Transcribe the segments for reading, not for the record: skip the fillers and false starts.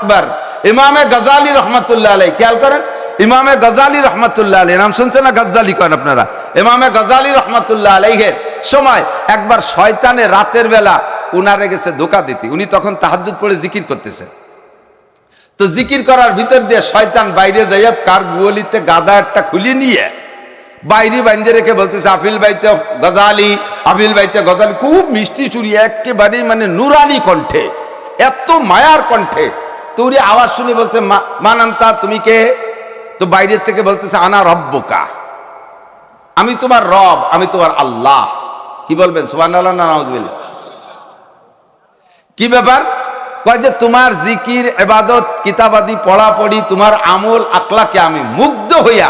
আকবার। ইমামে গজালি রহমতুল্লাহ আলাইহি, খেয়াল করেন, ইমামে গজালি রহমতুল্লাহ আলাইহি, নাম শুনছেন না? গজালি করেন আপনারা। ইমামে গজালি রহমতুল্লাহ আলাইহির সময় একবার শয়তানে রাতের বেলা উনারে গেছে ধোঁকা দিতে। উনি তখন তাহাজ্জুদ পড়ে জিকির করতেছে। তো জিকির করার ভিতর দিয়ে শয়তান বাইরে যাইয়া কার গুয়ালিতে গাদা একটা খুলে নিয়ে বাইরে বান্ধে রেখে বলতেছে, আপিল বাইতে গজালি, আপিল বাইতে গজালি। খুব মিষ্টি চুরি, একেবারে মানে নুরানি কণ্ঠে, এত মায়ার কণ্ঠে। তো উনি আওয়াজ শুনে বলতে, মানান্তা, তুমি কে? তো বাইরের থেকে বলতেছে, আনা রব্বুকা, আমি তোমার রব, আমি তোমার আল্লাহ। কি বলবেন? সুবহানাল্লাহ না নাউজুবিল্লাহ? কি ব্যাপার? কয় যে তোমার জিকির, ইবাদত, কিতাবাদি পড়াপড়ি, তোমার আমল আকলাকে আমি মুগ্ধ হইয়া,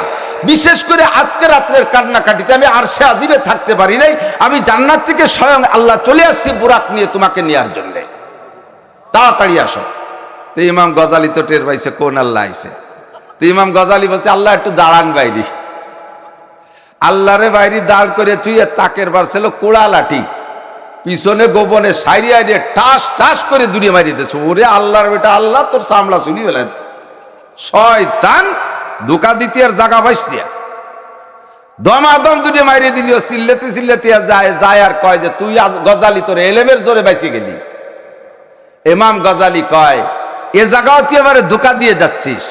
বিশেষ করে আজকে রাত্রের কান্নাকাটিতে আমি আরশে আজিবে থাকতে পারি নাই। আমি জান্নাত থেকে স্বয়ং আল্লাহ চলে আসছি বুরাক নিয়ে তোমাকে নেওয়ার জন্য, তাড়াতাড়ি আসো। তো ইমাম গজালি তো টের পাইছে কোন আল্লাহ আইছে। তো ইমাম গজালি বলছে, আল্লাহ একটু দাঁড়ান বাইরি। আল্লাহরে বাইরি দাঁড় করে তুই তাকের বার ছিল কোড়া লাঠি, পিছনে গোপনে সাইরি আইরে টাস টাস করে দূরে মারিয়ে দিয়েছে। ওরে আল্লাহর বেটা, আল্লাহ তোর চামড়া চুলি ফেলেন। শয়তান ধোঁকা দিতে আর জাগা পাইস দিয়া দমাদম দুটে মারিয়ে দিলি। চিল্লাতে চিল্লাতে যায় আর কয় যে, তুই আজ গজালি তোর এলেমের জোরে বাইসে গেলি। ইমাম গজালি কয়, এ জায়গাও তুই এবারে ধোঁকা দিয়ে যাচ্ছিস।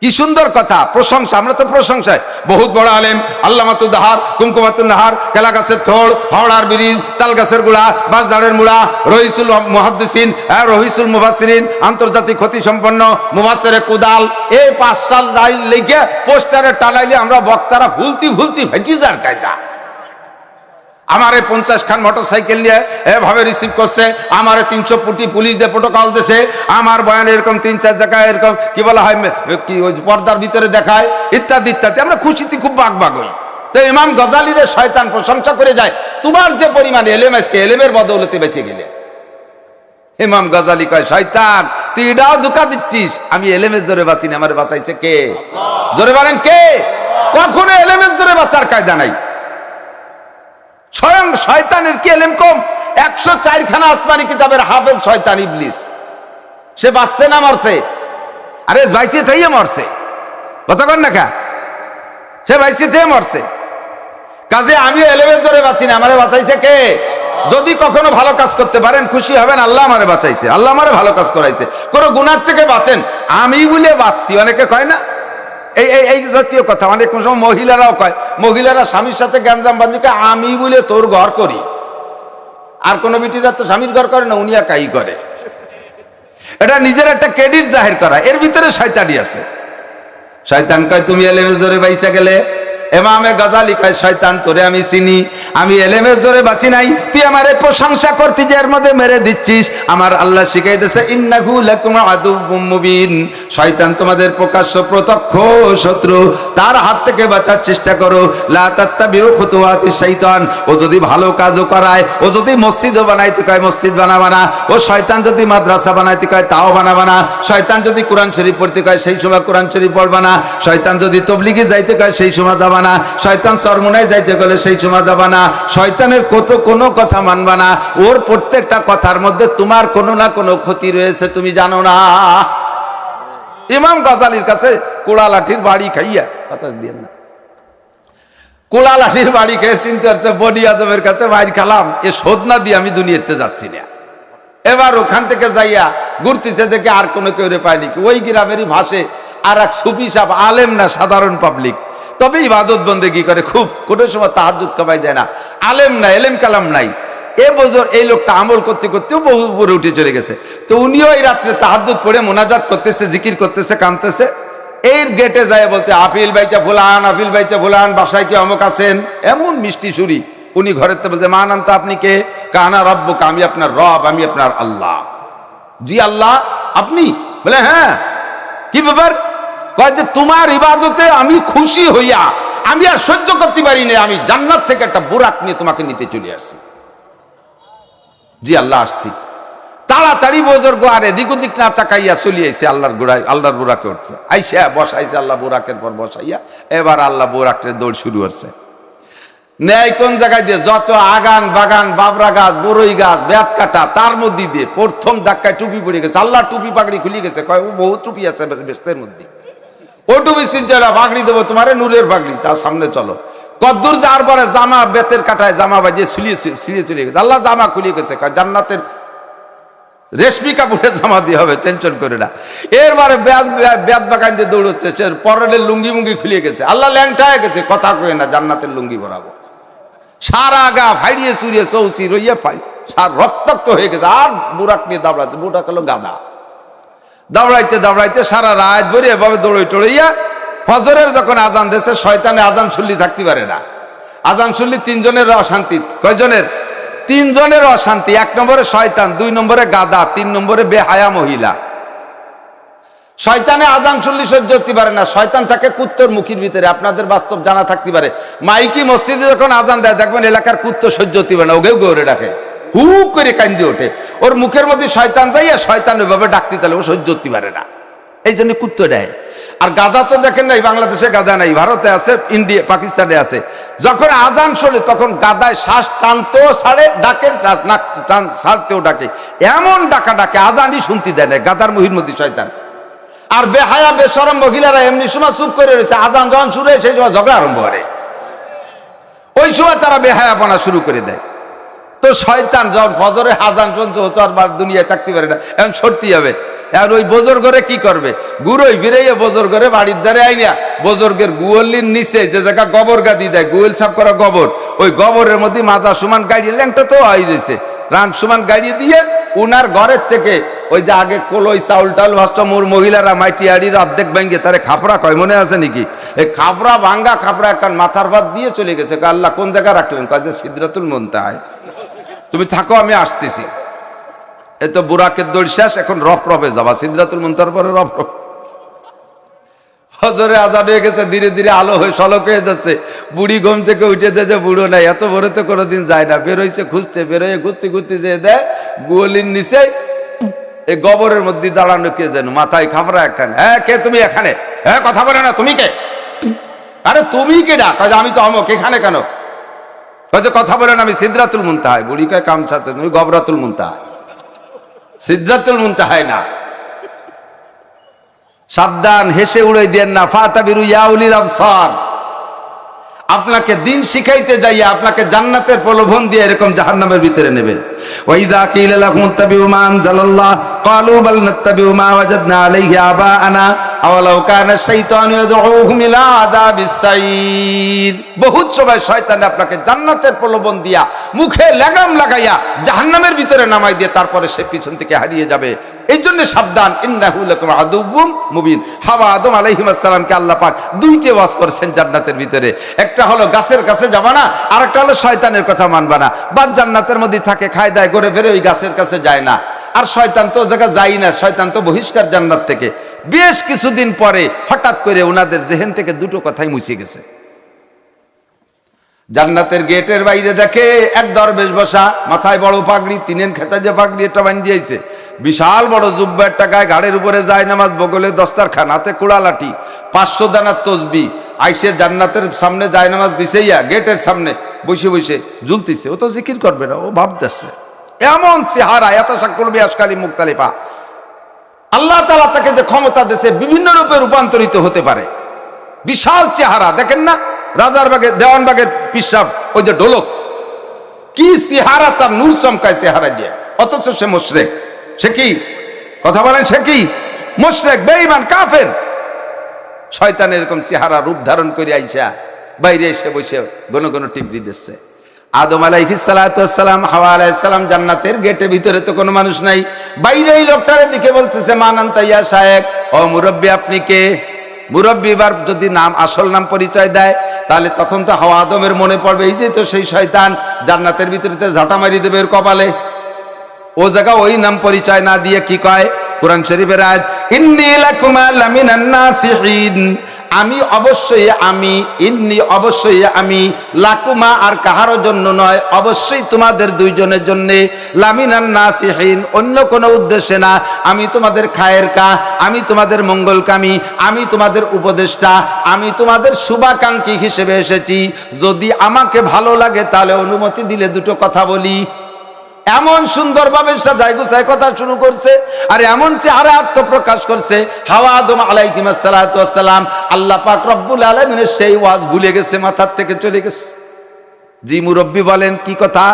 কি সুন্দর কথা, প্রশংসা। আমরা তো প্রশংসায় বহুত বড় আলেম, আল্লামাতুদ দাহার, কুমকুমাতুন নাহার, কেলা গাছের থোড়, হাওড়ার ব্রিজ, তাল গাছের গুড়া, বাঁশঝাড়ের মুড়া, রহিসুল মুহাদ্দিসিন, রহিসুল মুফাসসিরিন, আন্তর্জাতিক খ্যাতি সম্পন্ন মুফাসসিরে কুদাল। এই 5 সাল যাই লিখে পোস্টারে টানাইলে আমরা বক্তারা ভুলতি ভুলতি ভেটি যার কায়দা। আমারে 50 খান মোটরসাইকেল নিয়ে এভাবে রিসিভ করছে, আমারে 300 ফুটি পুলিশ দিয়ে প্রোটোকল দিয়েছে, আমার বয়ান এরকম 3-4 জায়গায় এরকম কি বলা হয়, কি ওই পর্দার ভিতরে দেখায়, ইত্যাদি ইত্যাদি। আমরা খুশিতে খুব বাগ হই। তো ইমাম গজালির শয়তান প্রশংসা করে যায়, তোমার যে পরিমাণ এলেম, আজকে এলেমের বদৌলতে বেঁচে গেলে। ইমাম গজালি কয়, শয়তান তুই এটাও ধোঁকা দিচ্ছিস, আমি এলেমের জোরে বাঁচি না, আমার বাঁচাইছে কে? জোরে বলেন কে? কখনো এলেমের জোরে বাঁচার কায়দা নাই। স্বয়ং শয়তানের কি এলেম কম? 104 খানা আসমানি কিতাবের হাফেজ শয়তান ইবলিস। সে বাঁচছে না মরছে? আরে বাইসে থেকে মরছে, কতক্ষণ না খা, সে বাইসে থেকে মরছে। কাজে আমি এলেমের জোরে বাঁচি না, আমারে বাঁচাইছে কে? যদি কখনো ভালো কাজ করতে পারেন খুশি হবেন, আল্লাহ আমারে বাঁচাইছে, আল্লাহ আমারে ভালো কাজ করাইছে। কোন গুনাহ থেকে বাঁচেন, আমি বলে বাঁচছি। অনেকে কয় না এই জাতীয় কথা, অনেক সময় মহিলারাও কয়, মহিলারা স্বামীর সাথে গ্যাঞ্জাম বাঁধলে আমি বলে তোর ঘর করি। আর কোন বিটিরা তো স্বামীর ঘর করে না, উনি একাই করে। এটা নিজের একটা ক্রেডিট জাহির করা, এর ভিতরে শয়তানি আছে। শয়তান কয়, তুমি এলেমের জোরে বাইচা গেলে। ইমামে গজালি কয়, শয়তান তোরে আমি চিনি, আমি এলেমের জোরে বাঁচি নাই, তুই আমারে প্রশংসা করতি যে এর মধ্যে মেরে দিচ্ছিস। আমার আল্লাহ শিখাই দিয়েছে, ইন্নাহু লাকুম আদুউম মুবিন, শয়তান তোমাদের প্রকাশ্য প্রত্যক্ষ শত্রু, তার হাত থেকে বাঁচার চেষ্টা করো। লা তাত্তাবিউ খুতুওয়াতিশ শাইতান, ও যদি ভালো কাজও করায়, ও যদি মসজিদও বানাইতে কয় মসজিদ বানাবা না, ও শয়তান যদি মাদ্রাসা বানাইতে কয় তাও বানাবা না, শয়তান যদি কোরআন শরীফ পড়তে কয় সেই সময় কোরআন শরীফ পড়বা না, শয়তান যদি তবলিগে যাইতে কয় সেই সময় যাবা না, শয়তান চরমোনায় যাইতে গেলে সেই সময় যাবা না, শয়তানের কোনো কথা মানবা না। ওর প্রত্যেকটা কথার মধ্যে তোমার কোনো না কোনো ক্ষতি রয়েছে, তুমি জানো না। ইমাম গজালির কাছে কোড়া লাঠির বাড়ি খাইয়া, বাতাস দিয়ে না, কোড়া লাঠির বাড়ি খেয়ে চিনতে পারছে বনি আদমের কাছে বাইর খালাম, এ শোধ না দিয়ে আমি দুনিয়াতে যাচ্ছি না। এবার ওখান থেকে যাইয়া ঘুরতেছে, দেখে আর কোনো কেউ পায়নি। ওই গ্রামেরই ভাষে আর এক সুফি সাহেব, আলেম না, সাধারণ পাবলিক, তবে ইবাদত বন্দেগী করে, খুব কোনো সময় তাহাজ্জুদ কামাই দেয় না, আলেম না, এলেম কালাম নাই। এ বছর এই লোকটা আমল করতে করতেও বহু উপরে উঠে চলে গেছে। তো উনিও এই রাত্রে তাহাজ্জুদ পড়ে মোনাজাত করতেছে, জিকির করতেছে, কাঁদতেছে। এর গেটে যায় বলতে, আপিল বাইতে ফুলান, আপিল বাইতে ফুলান, বাসায় কি অমুক আছেন, এমন মিষ্টি সুরি। উনি ঘরের তো বলছে, মান আনতা, আপনি কে? কানা রব্বুকা, আমি আপনার রব, আমি আপনার আল্লাহ। জি আল্লাহ, আপনি? বলে হ্যাঁ। কি ব্যাপার? কয় যে তোমার ইবাদতে আমি খুশি হইয়া আমি আর সহ্য করতে পারি না, আমি জান্নাত থেকে একটা বুরাক নিয়ে তোমাকে নিতে চলে আসছি। জি আল্লাহ, আসছি। তাড়াতাড়ি বুজুর্গ আর এদিক ওদিক না তাকাইয়া চলে আইছে আল্লাহর গোড়ায়, আল্লাহর বুরাকে উঠছে, আইসা বসাইছে আল্লাহ বুরাকের পর বসাইয়া। এবার আল্লাহ বুরাকের দৌড় শুরু হচ্ছে। ন্যায় কোন জায়গায় দিয়ে? যত আগান বাগান বাবরা গাছ বড়ই গাছ ব্যাট কাটা তার মধ্যে দিয়ে প্রথম ধাক্কায় টুপি পড়ে গেছে। আল্লাহ টুপি পাগড়ি খুলে গেছে, কয় বহু টুপি আছে বেস্তের মধ্যে, ও টুপি চিন্তা পাগড়ি দেবো তোমারে, নূরের পাগড়ি, তার সামনে চলো। কদ্দুর যাওয়ার পরে জামা বেতের কাটায় জামা বাজিয়ে ছিঁড়িয়ে চলে গেছে। আল্লাহ জামা খুলে গেছে, কয় জান্নাতের রেশমি কাপড়ের জামা দিয়ে হবে, টেনশন করে না। এরবারে ব্যাত বাগান দিয়ে দৌড়চ্ছে, সে পরনের লুঙ্গি মুঙ্গি খুলে গেছে। আল্লাহ ল্যাংটা হয়ে গেছে, কথা কয়ে না, জান্নাতের লুঙ্গি পরাবো। সারা গা ফাইড়িয়ে চুরিয়ে চৌচি রইয়া সার রক্তাক্ত হয়ে গেছে। আর বুড়াক নিয়ে দাবড়াচ্ছে, বুড়া কালো গাদা, দাবড়াইতে দাবড়াইতে সারা রাত ভরে এভাবে দৌড়ই টড়ইয়া ফজরের যখন আজান দিয়েছে, শয়তানে আজান শুনলি থাকতে পারে না। আজান শুনলি তিনজনের অশান্তি। কয়জনের? তিনজনের অশান্তি। 1 নম্বরে শয়তান, 2 নম্বরে গাদা, 3 নম্বরে বেহায়া মহিলা। শয়তানে আজান শুনলি সহ্য করতে পারে না, শয়তান থাকে কুত্তর মুখের ভিতরে। আপনাদের বাস্তব জানা থাকতে পারে, মাইকি মসজিদে যখন আজান দেয় দেখবেন এলাকার কুত্ত সহ্য করতে পারে না, ওকেও গৌরে ডাকে, হু করে কান্দে ওঠে। ওর মুখের মধ্যে শয়তান যাইয়া শয়তান ওইভাবে ডাকতে তাহলে ও সহ্য করতে পারে না, এই জন্য কুত্ত দেয়। আর গাদা তো দেখেন নাই, বাংলাদেশে গাদা নাই, ভারতে আছে, ইন্ডিয়া পাকিস্তানে আছে। যখন আজান শোনে তখন গাদায় শ্বাস টানতেও ছাড়ে, ডাকে, নাক ছাড়তেও ডাকে, এমন ডাকা ডাকে আজানই শুনতে দেয় না। গাদার মুহির মধ্যে শয়তান। আর বেহায়া বেশরম মহিলারা এমনি সময় চুপ করে রয়েছে, আজান যখন শুরু হয় সেই সময় ঝগড়া আরম্ভ করে, ওই সময় তারা বেহায়াপনা শুরু করে দেয়। তো শয়তান যখন ফজরে আজান শুনছে, ও তো আর দুনিয়ায় থাকতে পারে না, এখন সরতে হবে। এখন ওই বোজর ঘরে কি করবে? গুড়োই ফিরাইয়া বোজর ঘরে বাড়ির দ্বারে আইনিয়া বোজর্গের গুয়লির নিচে যে জায়গা গোবর গাদি দেয়, গুয়েল সাফ করা গোবর, ওই গোবরের মধ্যে মাজা সমান গাড়িয়ে, ল্যাংটা তো হয়ে রয়েছে, রান সমান গাড়িয়ে দিয়ে উনার ঘরের থেকে ওই যে আগে কলই চাউল টাউল ভাষ্ট মোর মহিলারা মাইটি আড়ির অর্ধেক ভাঙ্গে তারে খাপড়া কয়, মনে আছে নাকি? এই খাপড়া ভাঙ্গা খাপড়া এখন মাথার ভাত দিয়ে চলে গেছে। আল্লাহ কোন জায়গায় রাখলেন? কাজে সিদরাতুল মুনতাহা, তুমি থাকো আমি আসতেছি। এই তো বুরাকের দৌড় শেষ, এখন রফ রফে যাবা, সিদরাতুল মুনতাহার পরে রফ রফ। ফজরে আজান হয়ে গেছে, ধীরে ধীরে আলো হয়ে সলক হয়ে যাচ্ছে। বুড়ি ঘুম থেকে উঠে দেয় যে বুড়ো নাই, এত ভোরে তো কোনোদিন যায় না, বেরোইছে খুঁজতে, বেরোয় ঘুরতে ঘুরতে যেয়ে দেয় গুয়লির নিচে এই গোবরের মধ্যে দাঁড়ানো কে যেন, মাথায় খাপড়া একখানে। হ্যাঁ কে তুমি এখানে? হ্যাঁ কথা বলে না, তুমি কে? আরে তুমি কে ডাক? আমি তো অমক, এখানে কেন? কথা বলেন আমি সিদরাতুল মুনতাহা। বুড়ি কয় কামছাতে, তুমি গবরাতুল মুনতাহা, সিদরাতুল মুনতাহা না। সাবধান, হেসে উড়াই দেন না। ফাতাবিরু ইয়া উলিল আবসার, আপনাকে দিন শিখাইতে যাইয়া আপনাকে জান্নাতের প্রলোভন দিয়ে এরকম জাহান্নামের ভিতরে নেবে। ওয়াইদা কিলা লাহুম তাবিউ মা আনজালাল্লাহ ক্বালু বাল নাত্তাবিউ মা ওয়াজাদনা আলাইহি আবাআনা আওয়ালাউ কানা শাইতানু ইয়াদউহুম ইলা আযাবিস সাইর। বহুত সময় শয়তান আপনাকে জান্নাতের প্রলোভন দিয়া মুখে লাগাম লাগাইয়া জাহান্নামের ভিতরে নামাই দিয়ে তারপরে সে পিছন থেকে হারিয়ে যাবে। এই জন্য সাবধান, ইন্নাহু লাকুম আদুউম মুবিন। হাওয়া আদম আলাইহিস সালামকে আল্লাহ পাক দুইটি ওয়াজ করেছেন জান্নাতের ভিতরে, একটা হলো গাছের কাছে যাবা না, আর একটা হলো শয়তানের কথা মানবা না। বাদ জান্নাতের মধ্যে থাকে, খায় দায় ঘুরে ফিরে ওই গাছের কাছে যায় না। আর শয়তান তো জায়গা যায় না, শয়তান তো বহিষ্কার জান্নাত থেকে। বেশ কিছুদিন পরে হঠাৎ করে ওনাদের জেহেন থেকে দুটো কথাই মুছে গেছে। জান্নাতের গেটের বাইরে দেখে এক দরবেশ বসা, মাথায় বড় পাগড়ি, তিনের খেতা যে পাগড়ি এটা বান্ধিয়েছে, বিশাল বড় জুব্বা একটা গায়ে, ঘাড়ের উপরে যায় নামাজ, বগলে দস্তারখান, হাতে কুড়া লাঠি, 500 দানার তসবি, আইসে জান্নাতের সামনে যায় নামাজ বিছাইয়া গেটের সামনে বসে বসে ঝুলতেছে। ও তো জিকির করবে না, ও ভাবতেছে। এমন চেহারা, এত শাকুলবি আশকালি মুখতালিফা। আল্লাহ তাআলা তাকে যে ক্ষমতা দিয়েছে বিভিন্ন রূপে রূপান্তরিত হতে পারে। বিশাল চেহারা দেখেন না, রাজার বাগের দেওয়ানবাগের পিসাব ওই যে ঢোলক, কি চেহারা, তার নূর চমকায় চেহারা দিয়ে, অথচ সে মুশরিক। সে কি কথা বলেন? সে কি মুশরিক, বেঈমান, কাফের। শয়তান এরকম চেহারা রূপ ধারণ করে আইসা বাইরে এসে বসে ঘন ঘন টিপরি দিচ্ছে। আদম আলাইহিস সালাতু ওয়াস সালাম, হাওয়া আলাইহিস সালাম জান্নাতের গেটের ভিতরে তো কোনো মানুষ নাই, বাইরে এই লোকটারে দিকে বলতেছে মান আনতা ইয়া শায়েখ, ও মুরব্বি আপনি কে? মুরব্বি এবার যদি নাম, আসল নাম পরিচয় দেয় তাহলে তখন তো হাওয়া আদমের মনে পড়বে এই যে তো সেই শয়তান জান্নাতের ভিতরে ঝাঁটা মারি দেবে এর কপালে। ও জায়গা ওই নাম পরিচয় না দিয়ে কি কয়? কোরআন শরীফের আয়াত, ইন্নী লাকুমা লামিনান নাসিহিন, আমি অবশ্যই আমি, ইন্নি অবশ্যই আমি, লাকুমা আর কাহারও জন্য নয়, অবশ্যই তোমাদের দুইজনের জন্য, লামিনান নাসিহিন অন্য কোনো উদ্দেশ্যে না, আমি তোমাদের খায়ের কা, আমি তোমাদের মঙ্গলকামী, আমি তোমাদের উপদেষ্টা, আমি তোমাদের শুভাকাঙ্ক্ষী হিসেবে এসেছি। যদি আমাকে ভালো লাগে তাহলে অনুমতি দিলে দুটো কথা বলি। এমন সুন্দরভাবে সাজায় গুছায় কথা শুরু করছে, আর এমন চেহারা আত্মপ্রকাশ করছে। হাওয়া আদম আলাইহিস সালাতু ওয়াস সালাম আল্লাহ পাক রব্বুল আলামিনের সেই ওয়াজ ভুলে গেছে, মাথার থেকে চলে গেছে। জি মুরব্বী বলেন কি কথা?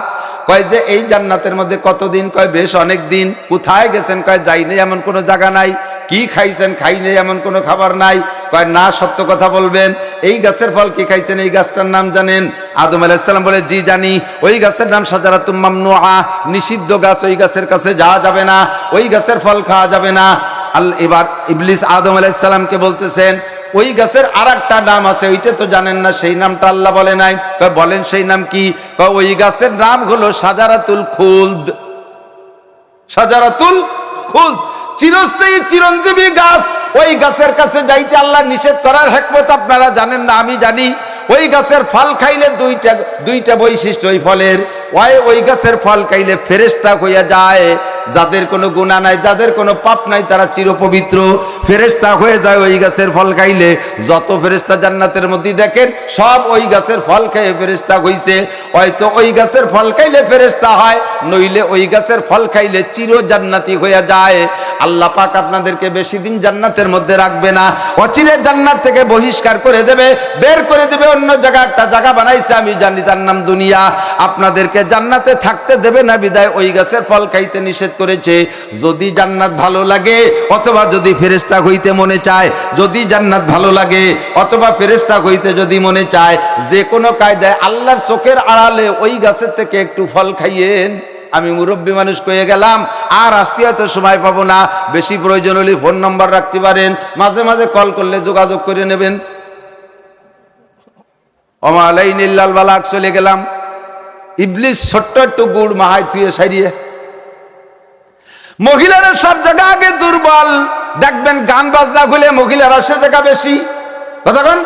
কয় যে এই জান্নাতের মধ্যে কতদিন? কয় বেশ অনেক দিন। কোথায় গেছেন? কয় যাই নেই এমন কোনো জায়গা নাই। কি খাইছেন? খাই নেই এমন কোনো খাবার নাই। কয় না, সত্য কথা বলবেন। এই গাছের ফল কি খাইছেন? এই গাছটার নাম জানেন? আদম আলাইহিস সালাম বলে জি জানি। ওই গাছের নাম শাজারাতুম মামনুআ, নিষিদ্ধ গাছ, ওই গাছের কাছে যাওয়া যাবে না, ওই গাছের ফল খাওয়া যাবে না। এবার ইবলিস আদম আলাইহিস সালামকে বলতেছেন ওই গাছের আরেকটা নাম আছে, ওইটা তো জানেন না, সেই নামটা আল্লাহ বলে নাই। বলেন সেই নাম কি? ওই গাছের নাম হলো শাজারাতুল খুলদ। শাজারাতুল খুলদ, চিরস্থায়ী চিরঞ্জীবী গাছ। ওই গাছের কাছে যাইতে আল্লাহ নিষেধ করার হিকমত আপনারা জানেন না, আমি জানি। ওই গাছের ফল খাইলে দুইটা বৈশিষ্ট্য ওই ফলের। ওই গাছের ফল খাইলে ফেরেশতা হইয়া যায়, যাদের কোনো গুনাহ নাই, যাদের কোনো পাপ নাই, তারা চিরপবিত্র ফেরেশতা হয়ে যায় ওই গাছের ফল খাইলে। যত ফেরেশতা জান্নাতের মধ্যে দেখেন সব ওই গাছের ফল খেয়ে ফেরেশতা হইছে। হয়তো ওই গাছের ফল খাইলে ফেরেশতা হয়, নইলে ওই গাছের ফল খাইলে চির জান্নাতি হয়ে যায়। আল্লাহ পাক আপনাদেরকে বেশি দিন জান্নাতের মধ্যে রাখবে না, অচিরে জান্নাত থেকে বহিষ্কার করে দেবে, বের করে দেবে। অন্য জায়গা একটা জায়গা বানাইছে, আমি জানি, তার নাম দুনিয়া। আপনাদেরকে জান্নাতে থাকতে দেবে না বিদায় ওই গাছের ফল খাইতে নিষেধ করেছে। যদি জান্নাত ভালো লাগে অথবা যদি ফেরেশতা হইতে মনে চায়, যদি জান্নাত ভালো লাগে অথবা ফেরেশতা হইতে যদি মনে চায়, যে কোনো কায়দায় আল্লাহর চোখের আড়ালে ওই গাছের থেকে একটু ফল খাইয়েন। আমি মুরব্বী মানুষ কয়ে গেলাম, আর আসতে হয়তো সময় পাবো না। বেশি প্রয়োজন হলে ফোন নম্বর রাখতে পারেন, মাঝে মাঝে কল করলে যোগাযোগ করে নেবেন। ওমা আলাইনিল্লাল বালাগ চলে গেলাম। ইবলিস ছোট্ট একটু গুড় মাহাই থুয়ে সারিয়ে। মহিলারা সব জায়গা আগে দুর্বল, দেখবেন গান বাজনা খুলে মহিলারা সে জায়গা বেশি। কতক্ষণ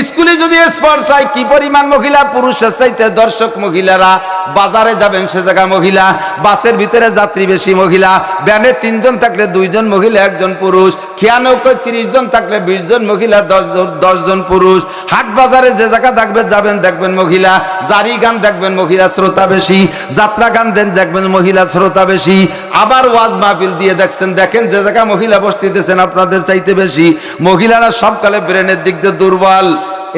স্কুলে যদি স্পোর্টস হয়, কি পরিমাণ মহিলা, পুরুষের চাইতে দর্শক মহিলারা। বাজারে যাবেন সে জায়গা মহিলা, বাসের ভিতরে যাত্রী বেশি মহিলা, ভ্যানে 3 জন থাকলে 2 জন মহিলা 1 জন পুরুষ, খেয়ানৌকোয় 30 জন থাকলে 20 জন মহিলা 10 জন পুরুষ। হাট বাজারে যে জায়গা যাবেন দেখবেন মহিলা, জারি গান দেখবেন মহিলা শ্রোতা বেশি, যাত্রা গান দেখবেন মহিলা শ্রোতা বেশি। আবার ওয়াজ মাহফিল দিয়ে দেখেন যে জায়গা মহিলা বসতিতেছেন আপনাদের চাইতে বেশি। মহিলারা সবকালে ব্রেনের দিক দিয়ে দুর্বল।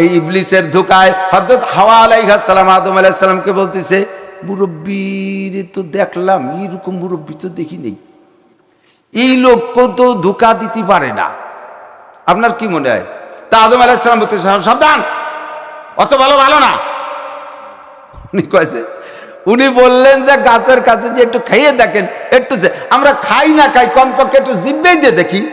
এই ইবলিসের ধোঁকায় হযরত হাওয়া আলাইহিস সালাম আদম আলাইহিস সালামকে বলতেছে, মুরব্বীর তো দেখলাম, এরকম মুরব্বী তো দেখি নেই, এই লোক তো ধোঁকা দিতে পারে না, আপনার কি মনে হয়? তা আদম আলাইহিস সালাম বলতে, সাবধান, অত ভালো না। উনি বললেন যে গাছের কাছে যে একটু খাইয়ে দেখেন, একটু যে আমরা খাই না খাই, কমপক্ষে একটু জিভে দিয়ে দেখি।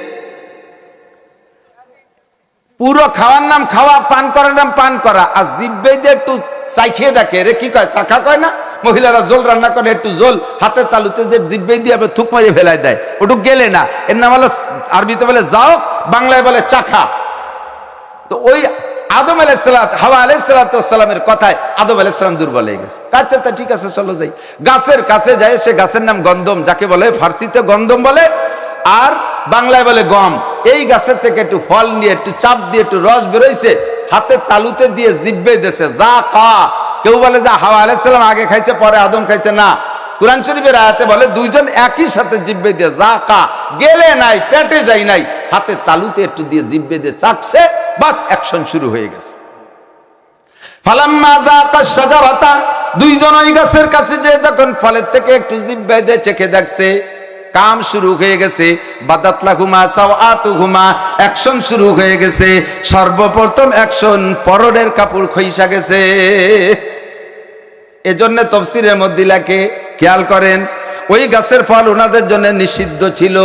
পুরো খাওয়ার নাম খাওয়া, পান করার নাম পান করা, আর জিভে দিয়ে একটু চাইখিয়ে দেখে। রে কি কয়, চাখা কয় না? মহিলারা জল রান্না করে একটু জল হাতের তালুতে যে জিভে দিয়ে থুক মারিয়ে ফেলাই দেয়, ওটুক গেলে না। এর নাম হলো, আরবিতে বলে যাও, বাংলায় বলে চাখা। তো ওই আদম আলাইহিস সালাত, হাওয়া আলাইহিস সালামের কথায় আদম আলাইহিস সালাম দুর্বল হয়ে গেছে। আচ্ছা তা ঠিক আছে, চলো যাই। গাছের কাছে যায়, সে গাছের নাম গন্ধম, যাকে বলে ফার্সিতে গন্ধম বলে, আর বাংলায় বলে গম। এই গাছের থেকে একটু ফল নিয়ে একটু চাপ দিয়ে একটু রস বেরোইছে, হাতের তালুতে দিয়ে জিভে দেশে যা কা। কেউ বলে যে হাওয়া আলাইহিস সালাম আগে খাইছে পরে আদম খাইছে, না। কুরআন শরীফের আয়াতে বলে দুইজন একই সাথে জিভে দিয়ে যা কা, গেলে নাই, পেটে যাই নাই, হাতের তালুতে একটু দিয়ে জিভে দিয়ে চাকছে, বাস অ্যাকশন শুরু হয়ে গেছে। ফালাম্মা যাকা শাজারাতা, দুইজন ওই গাছের কাছে যে যখন ফলের থেকে একটু জিভে দিয়ে চেখে দেখছে, কাম শুরু হয়ে গেছে। বাদাত লাহুমা সাওআতুহুমা, অ্যাকশন শুরু হয়ে গেছে। সর্বপ্রথম অ্যাকশন, পরনের কাপড় খইসা গেছে। এজন্য তাফসীরের মধ্যে লেখে, খেয়াল করেন, ওই গাছের ফল ওনাদের জন্য নিষিদ্ধ ছিল।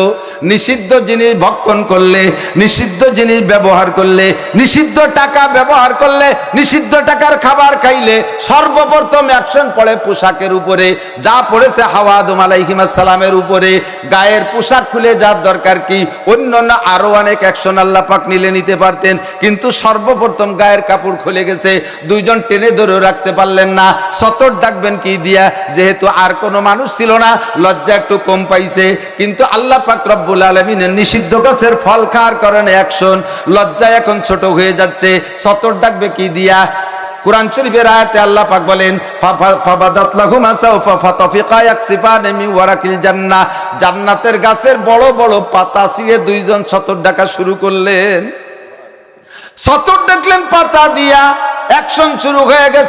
নিষিদ্ধ জিনিস ভক্ষণ করলে, নিষিদ্ধ জিনিস ব্যবহার করলে, নিষিদ্ধ টাকা ব্যবহার করলে, নিষিদ্ধ টাকার খাবার খাইলে সর্বপ্রথম অ্যাকশন পড়ে পোশাকের উপরে। যা পড়েছে হাওয়া আদম আলাইহিস সালামের উপরে। গায়ের পোশাক খুলে যার দরকার কি, অন্যান্য আরো অনেক অ্যাকশন আল্লাহ পাক নিতে পারতেন, কিন্তু সর্বপ্রথম গায়ের কাপড় খুলে গেছে। দুইজন টেনে ধরে রাখতে পারলেন না, সতর ডাকবেন কি দিয়া, যেহেতু আর কোনো মানুষ ছিল না, লজ্জা একটু কম পাইছে। কিন্তু আল্লাহ পাক রব্বুল আলামিনের নিষিদ্ধ গাছের ফল খাওয়ার কারণে অ্যাকশন, লজ্জা এখন ছোট হয়ে যাচ্ছে, সতর ডাকবে কি দিয়া। কুরআন শরীফের আয়াতে আল্লাহ পাক বলেন ফাবাদাত লাহুমা সাওফা ফাতাফিকা ইয়াকসিফানি মিন ওয়ারাকিল জান্নাহ, জান্নাতের গাছের বড় বড় পাতা ছিঁড়ে দুইজন সতর ডাকা শুরু করলেন। সতর ডাকলেন পাতা দিয়া, অ্যাকশন শুরু হয়ে গেছে।